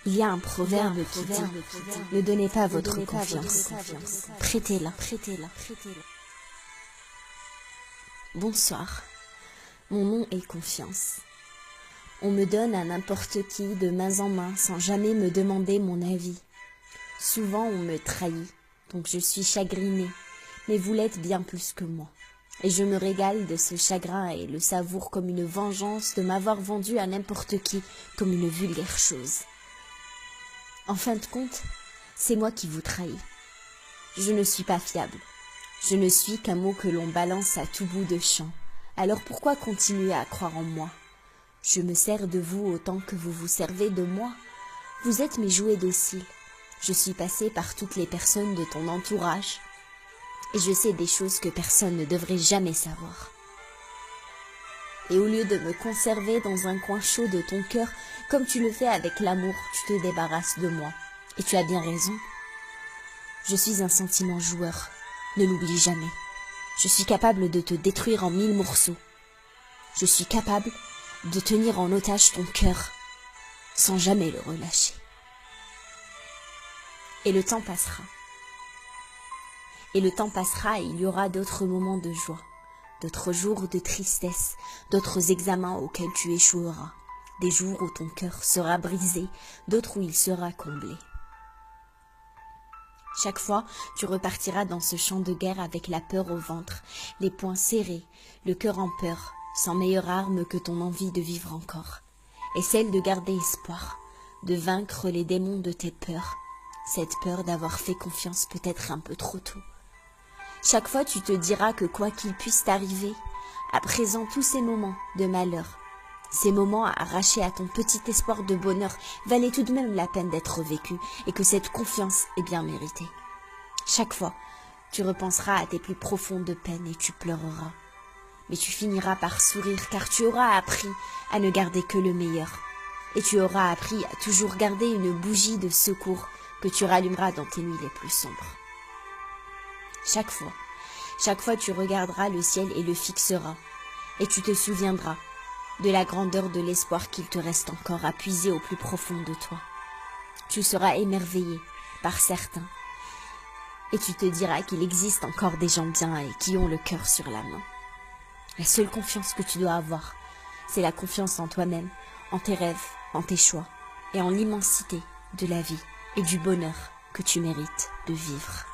Il y a un proverbe qui dit « Ne donnez pas votre confiance, prêtez-la. » Bonsoir, mon nom est Confiance. On me donne à n'importe qui de main en main sans jamais me demander mon avis. Souvent on me trahit, donc je suis chagrinée, mais vous l'êtes bien plus que moi. Et je me régale de ce chagrin et le savoure comme une vengeance de m'avoir vendu à n'importe qui comme une vulgaire chose. En fin de compte, c'est moi qui vous trahis. Je ne suis pas fiable. Je ne suis qu'un mot que l'on balance à tout bout de champ. Alors pourquoi continuer à croire en moi? Je me sers de vous autant que vous vous servez de moi. Vous êtes mes jouets dociles. Je suis passée par toutes les personnes de ton entourage. Et je sais des choses que personne ne devrait jamais savoir. Et au lieu de me conserver dans un coin chaud de ton cœur, comme tu le fais avec l'amour, tu te débarrasses de moi. Et tu as bien raison. Je suis un sentiment joueur. Ne l'oublie jamais. Je suis capable de te détruire en 1000 morceaux. Je suis capable de tenir en otage ton cœur, sans jamais le relâcher. Et le temps passera. Et le temps passera et il y aura d'autres moments de joie, d'autres jours de tristesse, d'autres examens auxquels tu échoueras, des jours où ton cœur sera brisé, d'autres où il sera comblé. Chaque fois, tu repartiras dans ce champ de guerre avec la peur au ventre, les poings serrés, le cœur en peur, sans meilleure arme que ton envie de vivre encore, et celle de garder espoir, de vaincre les démons de tes peurs, cette peur d'avoir fait confiance peut-être un peu trop tôt. Chaque fois, tu te diras que quoi qu'il puisse t'arriver, à présent tous ces moments de malheur, ces moments arrachés à ton petit espoir de bonheur valaient tout de même la peine d'être vécus et que cette confiance est bien méritée. Chaque fois, tu repenseras à tes plus profondes peines et tu pleureras. Mais tu finiras par sourire car tu auras appris à ne garder que le meilleur. Et tu auras appris à toujours garder une bougie de secours que tu rallumeras dans tes nuits les plus sombres. Chaque fois tu regarderas le ciel et le fixeras, et tu te souviendras de la grandeur de l'espoir qu'il te reste encore à puiser au plus profond de toi. Tu seras émerveillé par certains, et tu te diras qu'il existe encore des gens bien et qui ont le cœur sur la main. La seule confiance que tu dois avoir, c'est la confiance en toi-même, en tes rêves, en tes choix, et en l'immensité de la vie et du bonheur que tu mérites de vivre.